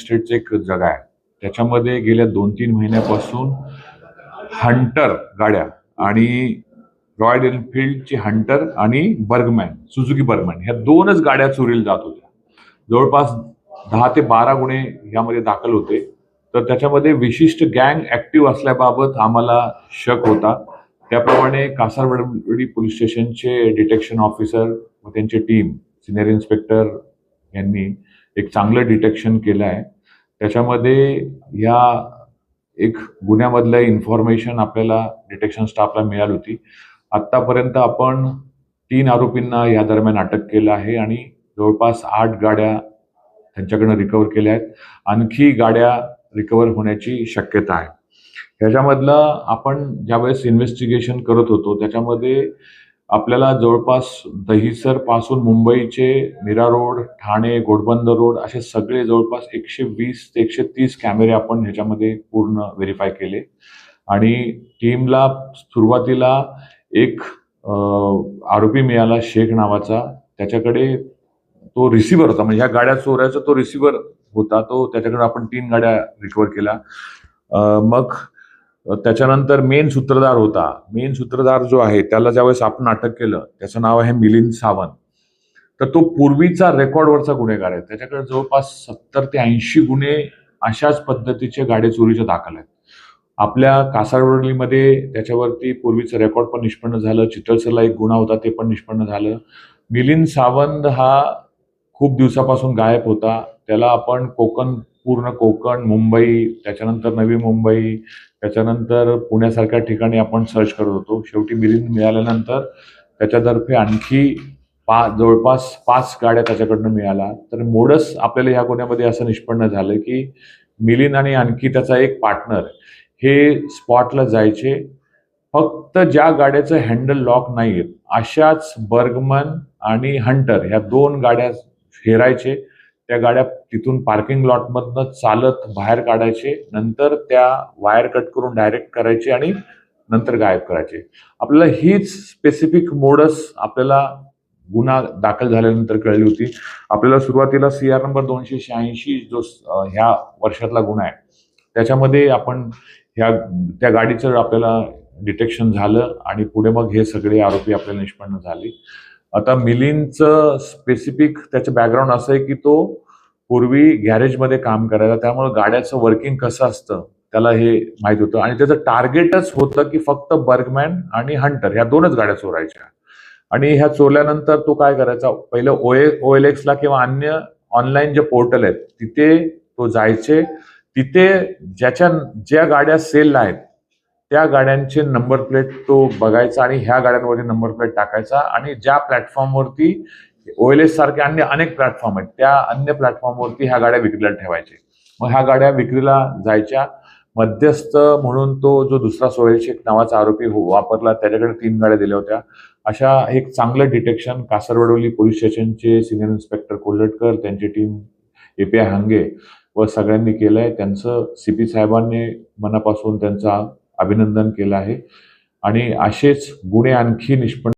इस्टेटचं एक जगा आहे. त्याच्यामध्ये गेल्या 2-3 महिन्यापासून हंटर गाड्या आणि रॉयल एनफिल्डची हंटर आणि बर्गमॅन, सुझुकी बर्गमॅन ह्या 2च गाड्या चोरीला जात होत्या. जवळपास 10 ते 12 गुन्हे यामध्ये दाखल होते. तर त्याच्यामध्ये विशिष्ट गँग ऍक्टिव्ह असल्याबाबत आम्हाला शक होता. त्याप्रमाणे कासारवडी पोलीस स्टेशनचे डिटेक्शन ऑफिसर व त्यांची टीम, सिनियर इन्स्पेक्टर यांनी एक चांगलं डिटेक्शन केलं आहे. त्याच्यामध्ये या एक गुन्ह्यामधलं इन्फॉर्मेशन आपल्याला डिटेक्शन स्टाफला मिळाली होती. आतापर्यंत आपण 3 आरोपींना या दरम्यान अटक केलं आहे आणि जवळपास 8 गाड्या त्यांच्याकडनं रिकव्हर केल्या आहेत. आणखी गाड्या रिकव्हर होण्याची शक्यता आहे. ह्याच्यामधलं आपण ज्यावेळेस इन्व्हेस्टिगेशन करत होतो त्याच्यामध्ये आपल्याला जवळपास दहिसर पासून मुंबईचे मीरा रोड, ठाणे, घोडबंदर रोड असे सगळे जवळपास 120 ते 130 कॅमेरे आपण ह्याच्यामध्ये पूर्ण व्हेरीफाय केले आणि टीमला सुरुवातीला एक आरोपी मिळाला शेख नावाचा. त्याच्याकडे तो रिसिव्हर होता, म्हणजे ह्या गाड्या चोरायचा तो रिसिव्हर होता. तो त्याच्याकडे आपण 3 गाड्या रिकव्हर केल्या. मग त्याच्यानंतर मेन सूत्रधार होता. मेन सूत्रधार जो आहे त्याला ज्यावेळेस आपण अटक केलं त्याचं नाव आहे मिलिंद सावंत. तर तो पूर्वीचा रेकॉर्डवरचा गुन्हेगार आहे. त्याच्याकडे जवळपास 70 ते 80 गुन्हे अशाच पद्धतीचे गाडी चोरीचे दाखल आहेत. आपल्या कासारवडीमध्ये त्याच्यावरती पूर्वीचं रेकॉर्ड पण निष्पन्न झालं. चितळसरला एक गुन्हा होता ते पण निष्पन्न झालं. मिलिंद सावंत हा खूप दिवसापासून गायब होता. त्याला आपण पूर्ण कोकण, मुंबई, त्याच्यानंतर नवी मुंबई, त्याच्यानंतर पुण्यासारख्या ठिकाणी आपण सर्च करत होतो. शेवटी मिलिंद मिळाल्यानंतर त्याच्यातर्फे आणखी जवळपास 5 गाड्या त्याच्याकडनं मिळाल्या. तर मोडस आपल्याला ह्या गुन्ह्यामध्ये असं निष्पन्न झालं की मिलिंद आणि आणखी त्याचा एक पार्टनर हे स्पॉटला जायचे. फक्त ज्या गाड्याचं हँडल लॉक नाही अशाच बर्गमन आणि हंटर ह्या 2 गाड्या हेरायचे. त्या गाड्या तिथून पार्किंग लॉटमधनं चालत बाहेर काढायचे, नंतर त्या वायर कट करून डायरेक्ट करायचे आणि नंतर गायब करायचे. आपल्याला हीच स्पेसिफिक मोडस आपल्याला गुन्हा दाखल झाल्यानंतर कळली होती. आपल्याला सुरुवातीला CR नंबर 286 जो ह्या वर्षातला गुन्हा आहे त्याच्यामध्ये आपण त्या गाडीचं आपल्याला डिटेक्शन झालं आणि पुढे मग हे सगळे आरोपी आपल्याला निष्पन्न झाले. आता मिलिंदचं स्पेसिफिक त्याचं बॅकग्राऊंड असं आहे की तो पूर्वी गॅरेजमध्ये काम करायचा, त्यामुळे गाड्याचं वर्किंग कसं असतं त्याला हे माहीत होतं आणि त्याचं टार्गेटच होतं की फक्त बर्गमॅन आणि हंटर ह्या 2च गाड्या चोरायच्या. आणि ह्या चोरल्यानंतर तो काय करायचा, पहिलं OLXला किंवा अन्य ऑनलाईन जे पोर्टल आहेत तिथे तो जायचे. तिथे ज्या गाड्या सेलला आहेत त्या गाड्यांचे नंबर प्लेट तो बघायचा आणि ह्या गाड्यांवरती नंबर प्लेट टाकायचा आणि ज्या प्लॅटफॉर्मवरती OLX सारखे अन्य अनेक प्लॅटफॉर्म आहेत त्या अन्य प्लॅटफॉर्मवरती ह्या गाड्या विक्रीला ठेवायचे. मग ह्या गाड्या विक्रीला जायच्या. मध्यस्थ म्हणून तो जो दुसरा सोहेल शेख नावाचा आरोपी वापरला, त्याच्याकडे 3 गाड्या दिल्या होत्या. अशा एक चांगलं डिटेक्शन कासारवडोली पोलीस स्टेशनचे सिनियर इन्स्पेक्टर कोल्हटकर, त्यांची टीम API हांगे व सगळ्यांनी केलंय. त्यांचं CP साहेबांनी मनापासून त्यांचा अभिनंदन केलं आहे आणि असेच गुन्हे आणखी निष्पन्न